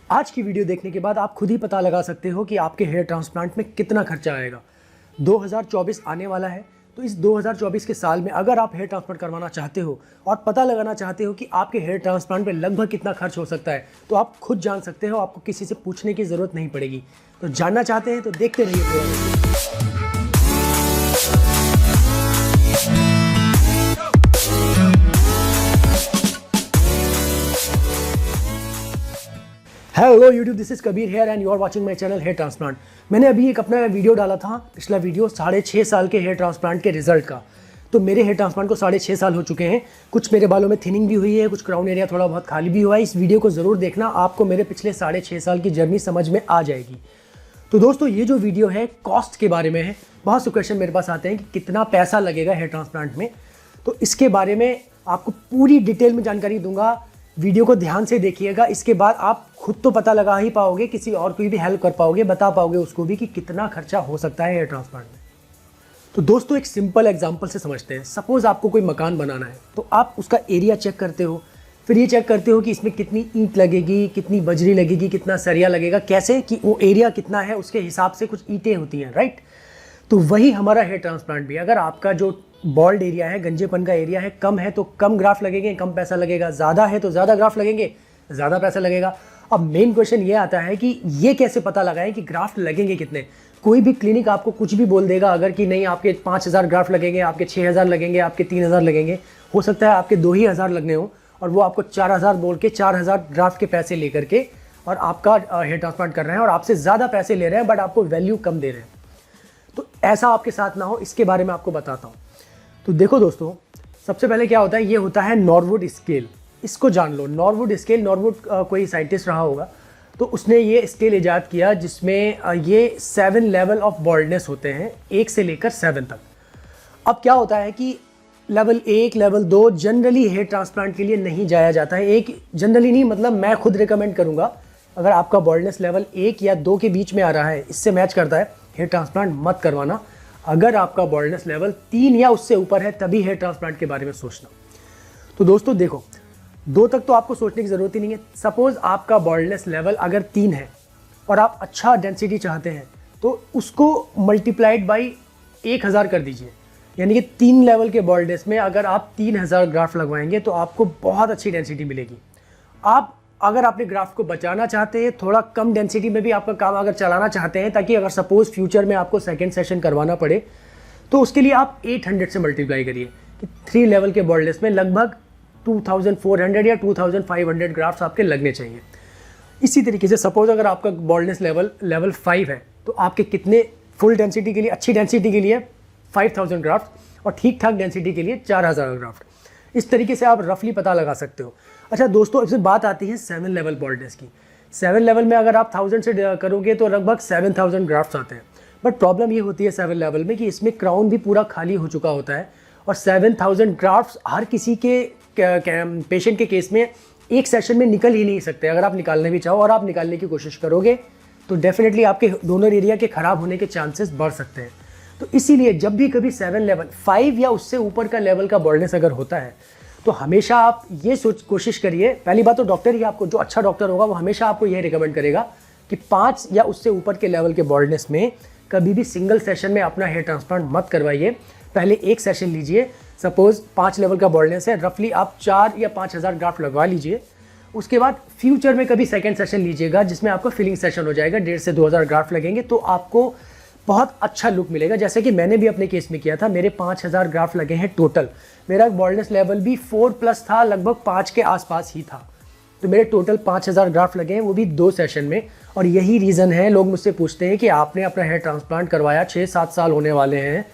आज की वीडियो देखने के बाद आप खुद ही पता लगा सकते हो कि आपके हेयर ट्रांसप्लांट में कितना खर्चा आएगा। 2024 आने वाला है, तो इस 2024 के साल में अगर आप हेयर ट्रांसप्लांट करवाना चाहते हो और पता लगाना चाहते हो कि आपके हेयर ट्रांसप्लांट में लगभग कितना खर्च हो सकता है, तो आप खुद जान सकते हो, आपको किसी से पूछने की ज़रूरत नहीं पड़ेगी। तो जानना चाहते हैं तो देखते रहिए पूरा। Hello YouTube, this is Kabir here and you are watching my channel hair transplant. मैंने अभी एक अपना वीडियो डाला था, पिछला वीडियो 6.5 साल के हेयर ट्रांसप्लांट के रिजल्ट का। तो मेरे हेयर ट्रांसप्लांट को 6.5 साल हो चुके हैं। कुछ मेरे बालों में थिनिंग भी हुई है, कुछ क्राउन एरिया थोड़ा बहुत खाली भी हुआ है। इस वीडियो को ज़रूर देखना, आपको मेरे पिछले 6.5 साल की जर्नी समझ में आ जाएगी। तो दोस्तों, ये जो वीडियो है कॉस्ट के बारे में है। बहुत से क्वेश्चन मेरे पास आते हैं कि कितना पैसा लगेगा हेयर ट्रांसप्लांट में, तो इसके बारे में आपको पूरी डिटेल में जानकारी दूंगा। वीडियो को ध्यान से देखिएगा, इसके बाद आप खुद तो पता लगा ही पाओगे, किसी और को भी हेल्प कर पाओगे, बता पाओगे उसको भी कि कितना खर्चा हो सकता है हेयर ट्रांसप्लांट में। तो दोस्तों, एक सिंपल एग्जांपल से समझते हैं। सपोज आपको कोई मकान बनाना है, तो आप उसका एरिया चेक करते हो, फिर ये चेक करते हो कि इसमें कितनी ईंट लगेगी, कितनी बजरी लगेगी, कितना सरिया लगेगा, कैसे कि वो एरिया कितना है उसके हिसाब से कुछ ईंटें होती हैं, राइट। तो वही हमारा हेयर ट्रांसप्लांट भी। अगर आपका जो बॉल्ड एरिया है, गंजेपन का एरिया है, कम है तो कम ग्राफ्ट लगेंगे, कम पैसा लगेगा। ज़्यादा है तो ज़्यादा ग्राफ्ट लगेंगे, ज़्यादा पैसा लगेगा। अब मेन क्वेश्चन ये आता है कि ये कैसे पता लगाएं कि ग्राफ्ट लगेंगे कितने। कोई भी क्लिनिक आपको कुछ भी बोल देगा अगर कि नहीं आपके 5000 ग्राफ्ट लगेंगे, आपके 6000 लगेंगे, आपके 3000 लगेंगे। हो सकता है आपके 2 ही हज़ार लगने हो और वो आपको 4000 बोल के 4000 ग्राफ्ट के पैसे लेकर के और आपका हेयर ट्रांसप्लांट कर रहे हैं और आपसे ज़्यादा पैसे ले रहे हैं, बट आपको वैल्यू कम दे रहे हैं। तो ऐसा आपके साथ ना हो, इसके बारे में आपको बताता हूँ। तो देखो दोस्तों, सबसे पहले क्या होता है, ये होता है नॉर्वुड स्केल। इसको जान लो, नॉर्वुड स्केल। नॉर्वुड कोई साइंटिस्ट रहा होगा, तो उसने ये स्केल इजाद किया जिसमें ये 7 लेवल ऑफ बॉल्डनेस होते हैं, 1 से लेकर 7 तक। अब क्या होता है कि level 1, level 2 generally hair transplant के लिए नहीं जाया जाता है। एक जनरली नहीं, मतलब मैं खुद रिकमेंड करूँगा, अगर आपका बॉल्डनेस लेवल 1 या 2 के बीच में आ रहा है, इससे मैच करता है, हेयर ट्रांसप्लांट मत करवाना। अगर आपका बॉल्डनेस लेवल 3 या उससे ऊपर है, तभी हेयर ट्रांसप्लांट के बारे में सोचना। तो दोस्तों देखो, 2 तक तो आपको सोचने की ज़रूरत ही नहीं है। सपोज़ आपका बॉल्डनेस लेवल अगर 3 है और आप अच्छा डेंसिटी चाहते हैं, तो उसको मल्टीप्लाइड बाई 1000 कर दीजिए। यानी कि 3 लेवल के बॉल्डनेस में अगर आप 3000 ग्राफ्ट लगवाएंगे तो आपको बहुत अच्छी डेंसिटी मिलेगी। आप अगर अपने ग्राफ्ट को बचाना चाहते हैं, थोड़ा कम डेंसिटी में भी आपका काम अगर चलाना चाहते हैं, ताकि अगर सपोज फ्यूचर में आपको सेकंड सेशन करवाना पड़े, तो उसके लिए आप 800 से मल्टीप्लाई करिए कि 3 लेवल के बॉल्डनेस में लगभग 2400 या 2500 ग्राफ्ट आपके लगने चाहिए। इसी तरीके से सपोज अगर आपका बॉल्डनेस लेवल 5 है, तो आपके कितने फुल डेंसिटी के लिए, अच्छी डेंसिटी के लिए 5000 ग्राफ्ट और ठीक ठाक डेंसिटी के लिए 4000 ग्राफ्ट। इस तरीके से आप रफली पता लगा सकते हो। अच्छा दोस्तों, इसमें बात आती है 7 लेवल बॉल्डनेस की। 7 लेवल में अगर आप 1000 से करोगे तो लगभग 7000 ग्राफ्ट्स आते हैं। बट प्रॉब्लम ये होती है 7 लेवल में कि इसमें क्राउन भी पूरा खाली हो चुका होता है, और 7000 ग्राफ्ट्स हर किसी के पेशेंट के केस में एक सेशन में निकल ही नहीं सकते। अगर आप निकालने भी चाहो और आप निकालने की कोशिश करोगे, तो डेफिनेटली आपके डोनर एरिया के ख़राब होने के चांसेस बढ़ सकते हैं। तो इसीलिए जब भी कभी 7 लेवल 5 या उससे ऊपर का लेवल का बॉल्डनेस अगर होता है, तो हमेशा आप ये कोशिश करिए। पहली बात तो डॉक्टर ही आपको, जो अच्छा डॉक्टर होगा वो हमेशा आपको ये रिकमेंड करेगा कि 5 या उससे ऊपर के लेवल के बॉल्डनेस में कभी भी सिंगल सेशन में अपना हेयर ट्रांसप्लांट मत करवाइए। पहले एक सेशन लीजिए। सपोज 5 लेवल का बॉल्डनेस है, रफली आप 4 या 5000 ग्राफ्ट लगवा लीजिए। उसके बाद फ्यूचर में कभी सेकेंड सेशन लीजिएगा, जिसमें आपका फिलिंग सेशन हो जाएगा, 1500 से 2000 ग्राफ्ट लगेंगे, तो आपको बहुत अच्छा लुक मिलेगा। जैसे कि मैंने भी अपने केस में किया था, मेरे 5000 ग्राफ्ट लगे हैं टोटल। मेरा बॉल्डनेस लेवल भी 4+ था, लगभग 5 के आसपास ही था। तो मेरे टोटल 5000 ग्राफ्ट लगे हैं, वो भी 2 सेशन में। और यही रीज़न है, लोग मुझसे पूछते हैं कि आपने अपना हेयर ट्रांसप्लांट करवाया, 6-7 साल होने वाले हैं,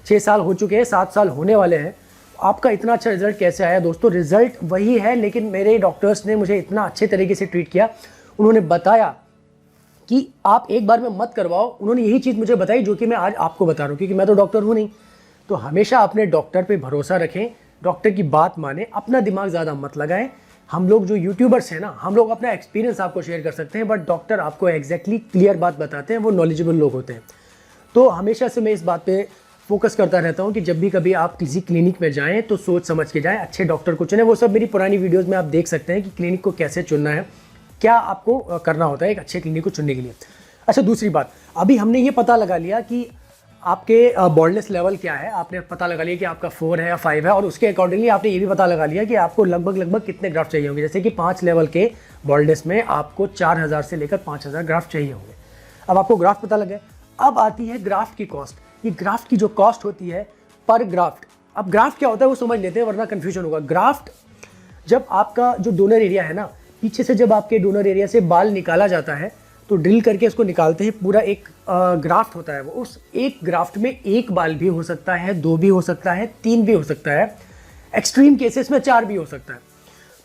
6 साल हो चुके हैं, 7 साल होने वाले हैं, आपका इतना अच्छा रिजल्ट कैसे आया। दोस्तों, रिजल्ट वही है, लेकिन मेरे डॉक्टर्स ने मुझे इतना अच्छे तरीके से ट्रीट किया। उन्होंने बताया कि आप एक बार में मत करवाओ। उन्होंने यही चीज़ मुझे बताई जो कि मैं आज आपको बता रहा हूँ, क्योंकि मैं तो डॉक्टर हूँ नहीं। तो हमेशा अपने डॉक्टर पे भरोसा रखें, डॉक्टर की बात माने, अपना दिमाग ज़्यादा मत लगाएं। हम लोग जो यूट्यूबर्स हैं ना, हम लोग अपना एक्सपीरियंस आपको शेयर कर सकते हैं, बट डॉक्टर आपको एग्जैक्टली क्लियर बात बताते हैं, वो नॉलेजेबल लोग होते हैं। तो हमेशा से मैं इस बात पे फोकस करता रहता हूँ कि जब भी कभी आप किसी क्लिनिक में जाएँ तो सोच समझ के जाएँ, अच्छे डॉक्टर को चुनें। वो सब मेरी पुरानी वीडियोज़ में आप देख सकते हैं कि क्लिनिक को कैसे चुनना है, क्या आपको करना होता है एक अच्छे क्लिनिक को चुनने के लिए। अच्छा, दूसरी बात, अभी हमने ये पता लगा लिया कि आपके बॉल्डनेस लेवल क्या है, आपने पता लगा लिया कि आपका 4 है या 5 है, और उसके अकॉर्डिंगली आपने ये भी पता लगा लिया कि आपको लगभग कितने ग्राफ्ट चाहिए होंगे। जैसे कि 5 लेवल के बॉल्डनेस में आपको 4000 से लेकर 5000 ग्राफ्ट चाहिए होंगे। अब आपको ग्राफ्ट पता लगे, अब आती है ग्राफ्ट की कॉस्ट। ये ग्राफ्ट की जो कॉस्ट होती है पर ग्राफ्ट, अब ग्राफ्ट क्या होता है वो समझ लेते हैं वरना कन्फ्यूजन होगा। ग्राफ्ट, जब आपका जो डोनर एरिया है ना, पीछे से जब आपके डोनर एरिया से बाल निकाला जाता है तो ड्रिल करके उसको निकालते हैं, पूरा एक ग्राफ्ट होता है वो। उस एक ग्राफ्ट में एक बाल भी हो सकता है, 2 भी हो सकता है, 3 भी हो सकता है, एक्सट्रीम केसेस में 4 भी हो सकता है।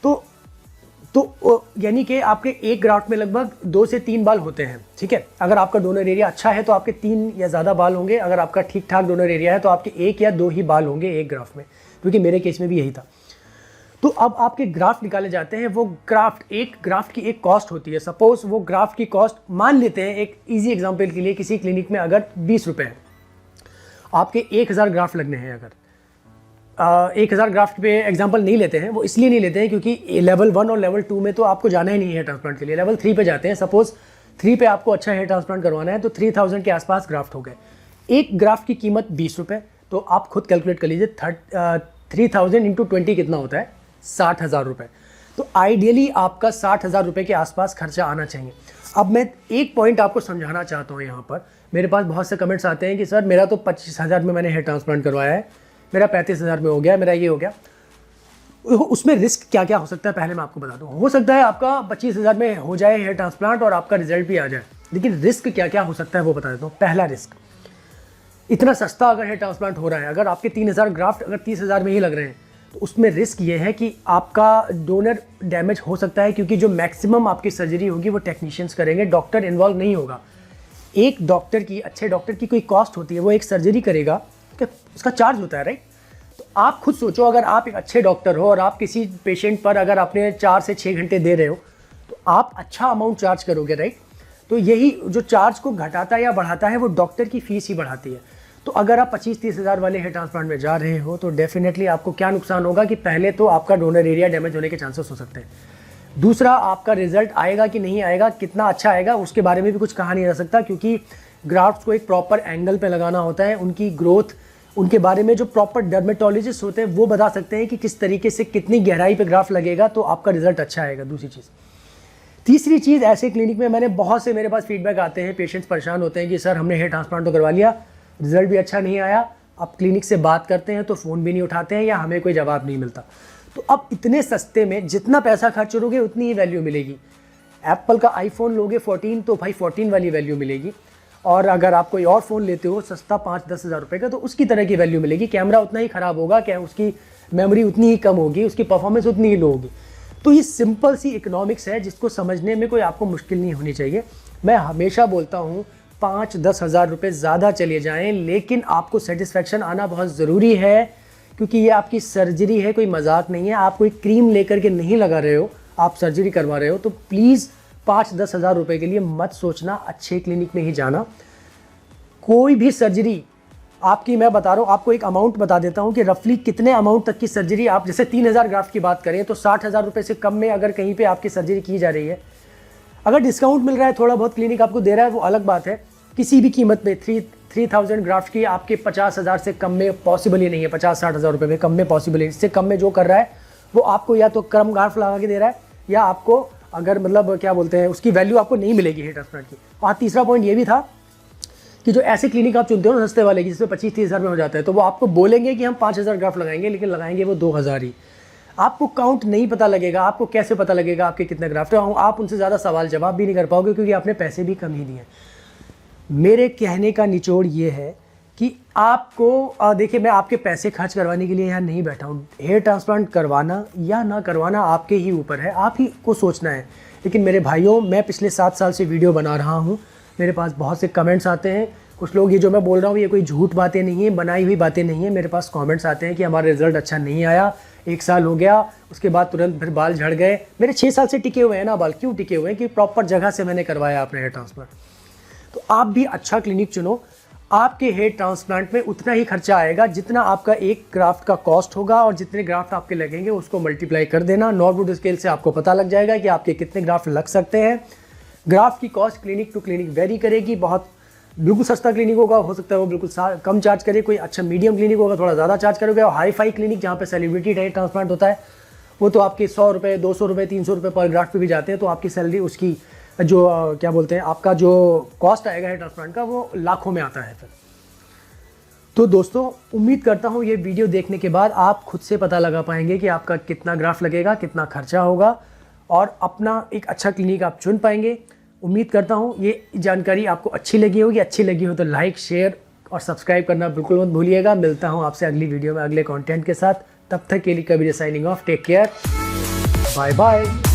तो यानी कि आपके एक ग्राफ्ट में लगभग 2 से 3 बाल होते हैं, ठीक है। अगर आपका डोनर एरिया अच्छा है तो आपके 3 या ज़्यादा बाल होंगे, अगर आपका ठीक ठाक डोनर एरिया है तो आपके 1 या 2 ही बाल होंगे एक ग्राफ्ट में, क्योंकि मेरे केस में भी यही था। तो अब आपके ग्राफ्ट निकाले जाते हैं, वो ग्राफ्ट, एक ग्राफ्ट की एक कॉस्ट होती है। सपोज वो ग्राफ्ट की कॉस्ट मान लेते हैं एक इजी एग्जांपल के लिए, किसी क्लिनिक में अगर 20 रुपये है, आपके 1000 ग्राफ्ट लगने हैं। अगर 1000 ग्राफ्ट पे एग्जांपल नहीं लेते हैं, वो इसलिए नहीं लेते हैं क्योंकि लेवल 1 और लेवल 2 में तो आपको जाना ही नहीं है हेयर ट्रांसप्लांट के लिए, लेवल 3 पे जाते हैं। सपोज 3 पे आपको अच्छा हेयर ट्रांसप्लांट करवाना है तो 3000 के आसपास ग्राफ्ट हो गए। एक ग्राफ्ट की कीमत 20 रुपये, तो आप खुद कैलकुलेट कर लीजिए 3000 इंटू 20 कितना होता है, 60,000 रुपये। तो आइडियली आपका 60,000 रुपये के आसपास खर्चा आना चाहिए। अब मैं एक पॉइंट आपको समझाना चाहता हूँ यहाँ पर। मेरे पास बहुत से कमेंट्स आते हैं कि सर मेरा तो 25,000 में मैंने हेयर ट्रांसप्लांट करवाया है, मेरा 35,000 में हो गया, मेरा ये हो गया। उसमें रिस्क क्या क्या हो सकता है पहले मैं आपको बता दूँ। हो सकता है आपका 25,000 में हो जाए हेयर ट्रांसप्लांट और आपका रिजल्ट भी आ जाए, लेकिन रिस्क क्या क्या हो सकता है वो बता देता हूँ। पहला रिस्क, इतना सस्ता अगर हेयर ट्रांसप्लांट हो रहा है, अगर आपके 3000 ग्राफ्ट अगर 30,000 में ही लग रहे हैं, तो उसमें रिस्क ये है कि आपका डोनर डैमेज हो सकता है, क्योंकि जो मैक्सिमम आपकी सर्जरी होगी वो टेक्नीशियंस करेंगे, डॉक्टर इन्वॉल्व नहीं होगा। एक डॉक्टर की, अच्छे डॉक्टर की कोई कॉस्ट होती है, वो एक सर्जरी करेगा तो उसका चार्ज होता है, राइट। तो आप खुद सोचो, अगर आप एक अच्छे डॉक्टर हो और आप किसी पेशेंट पर अगर आपने 4 से 6 घंटे दे रहे हो तो आप अच्छा अमाउंट चार्ज करोगे, राइट। तो यही जो चार्ज को घटाता या बढ़ाता है वो डॉक्टर की फीस ही बढ़ाती है। तो अगर आप 25-30 हज़ार वाले हेयर ट्रांसप्लांट में जा रहे हो तो डेफिनेटली आपको क्या नुकसान होगा कि पहले तो आपका डोनर एरिया डैमेज होने के चांसेस हो सकते हैं। दूसरा, आपका रिजल्ट आएगा कि नहीं आएगा, कितना अच्छा आएगा, उसके बारे में भी कुछ कहा नहीं जा सकता, क्योंकि ग्राफ्ट्स को एक प्रॉपर एंगल पे लगाना होता है। उनकी ग्रोथ, उनके बारे में जो प्रॉपर डर्मेटोलॉजिस्ट होते हैं वो बता सकते हैं कि किस तरीके से कितनी गहराई पे ग्राफ्ट लगेगा तो आपका रिजल्ट अच्छा आएगा। दूसरी चीज़, तीसरी चीज़, ऐसे क्लिनिक में मैंने बहुत से, मेरे पास फीडबैक आते हैं, पेशेंट्स परेशान होते हैं कि सर हमने हेयर ट्रांसप्लांट तो करवा लिया, रिजल्ट भी अच्छा नहीं आया, आप क्लिनिक से बात करते हैं तो फ़ोन भी नहीं उठाते हैं या हमें कोई जवाब नहीं मिलता। तो अब इतने सस्ते में जितना पैसा खर्च करोगे उतनी ही वैल्यू मिलेगी। एप्पल का आईफोन लोगे 14 तो भाई 14 वाली वैल्यू मिलेगी, और अगर आप कोई और फ़ोन लेते हो सस्ता 5-10 हज़ार रुपये का तो उसकी तरह की वैल्यू मिलेगी। कैमरा उतना ही ख़राब होगा, क्या उसकी मेमोरी उतनी ही कम होगी, उसकी परफॉर्मेंस उतनी ही लो होगी। तो ये सिंपल सी इकोनॉमिक्स है जिसको समझने में कोई आपको मुश्किल नहीं होनी चाहिए। मैं हमेशा बोलता हूँ 5-10 हज़ार रुपये ज़्यादा चले जाएं, लेकिन आपको सेटिस्फेक्शन आना बहुत ज़रूरी है, क्योंकि ये आपकी सर्जरी है, कोई मजाक नहीं है। आप कोई क्रीम लेकर के नहीं लगा रहे हो, आप सर्जरी करवा रहे हो। तो प्लीज़ 5-10 हज़ार रुपये के लिए मत सोचना, अच्छे क्लिनिक में ही जाना। कोई भी सर्जरी आपकी, मैं बता रहा हूँ आपको, एक अमाउंट बता देता हूँ कि रफली कितने अमाउंट तक की सर्जरी आप, जैसे 3000 ग्राफ्ट की बात करें तो 60,000 रुपये से कम में अगर कहीं पे आपकी सर्जरी की जा रही है, अगर डिस्काउंट मिल रहा है, थोड़ा बहुत क्लिनिक आपको दे रहा है, वो अलग बात है। किसी भी कीमत पे 3000 ग्राफ्ट की आपके 50,000 से कम में पॉसिबल ही नहीं है, 50-60 हज़ार रुपये में कम में पॉसिबल है। इससे कम में जो कर रहा है वो आपको या तो कम ग्राफ्ट लगा के दे रहा है, या आपको अगर मतलब क्या बोलते हैं उसकी वैल्यू आपको नहीं मिलेगी हेयर ट्रांसप्लांट की। और तीसरा पॉइंट ये भी था कि जो ऐसे क्लिनिक आप चुनते हो ना सस्ते वाले की, जिसमें 25-30 हज़ार में हो जाता है, तो वो आपको बोलेंगे कि हम 5,000 ग्राफ्ट लगाएंगे, लेकिन लगाएंगे वो 2,000 ही। आपको काउंट नहीं पता लगेगा, आपको कैसे पता लगेगा आपके कितने ग्राफ्ट है। आप उनसे ज़्यादा सवाल जवाब भी नहीं कर पाओगे, क्योंकि आपने पैसे भी कम ही दिए। मेरे कहने का निचोड़ ये है कि आपको देखिए, मैं आपके पैसे खर्च करवाने के लिए यहाँ नहीं बैठा हूँ। हेयर ट्रांसप्लांट करवाना या ना करवाना आपके ही ऊपर है, आप ही को सोचना है। लेकिन मेरे भाइयों, मैं पिछले 7 साल से वीडियो बना रहा हूँ, मेरे पास बहुत से कमेंट्स आते हैं। कुछ लोग, ये जो मैं बोल रहा हूँ ये कोई झूठ बातें नहीं है, बनाई हुई बातें नहीं है। मेरे पास कमेंट्स आते हैं कि हमारा रिजल्ट अच्छा नहीं आया, 1 साल हो गया, उसके बाद तुरंत फिर बाल झड़ गए। मेरे 6 साल से टिके हुए हैं ना बाल। क्यों टिके हुए हैं? कि प्रॉपर जगह से मैंने करवाया अपने हेयर ट्रांसप्लांट। तो आप भी अच्छा क्लिनिक चुनो। आपके हेयर ट्रांसप्लांट में उतना ही खर्चा आएगा जितना आपका एक ग्राफ्ट का कॉस्ट होगा, और जितने ग्राफ्ट आपके लगेंगे उसको मल्टीप्लाई कर देना। नॉर्वुड स्केल से आपको पता लग जाएगा कि आपके कितने ग्राफ्ट लग सकते हैं। ग्राफ्ट की cost clinic to clinic vary करेगी। बहुत बिल्कुल सस्ता क्लिनिक होगा, हो सकता है वो बिल्कुल कम चार्ज करे, कोई अच्छा मीडियम क्लिनिक होगा थोड़ा ज़्यादा चार्ज करोगे, और हाई फाई क्लिनिक जहाँ पे सेलिब्रिटी हेयर ट्रांसप्लांट होता है वो तो आपके 100 रुपये 200 रुपये 300 रुपये पर ग्राफ्ट पे भी जाते हैं। तो आपकी सैलरी उसकी जो क्या बोलते हैं आपका जो कॉस्ट आएगा हेयर ट्रांसप्लांट का वो लाखों में आता है फिर। तो दोस्तों उम्मीद करता हूँ ये वीडियो देखने के बाद आप खुद से पता लगा पाएंगे कि आपका कितना ग्राफ्ट लगेगा, कितना खर्चा होगा, और अपना एक अच्छा क्लिनिक आप चुन पाएंगे। उम्मीद करता हूँ ये जानकारी आपको अच्छी लगी होगी। अच्छी लगी हो तो लाइक, शेयर और सब्सक्राइब करना बिल्कुल मत भूलिएगा। मिलता हूँ आपसे अगली वीडियो में अगले कंटेंट के साथ। तब तक के लिए Kabir signing off. Take care, bye bye.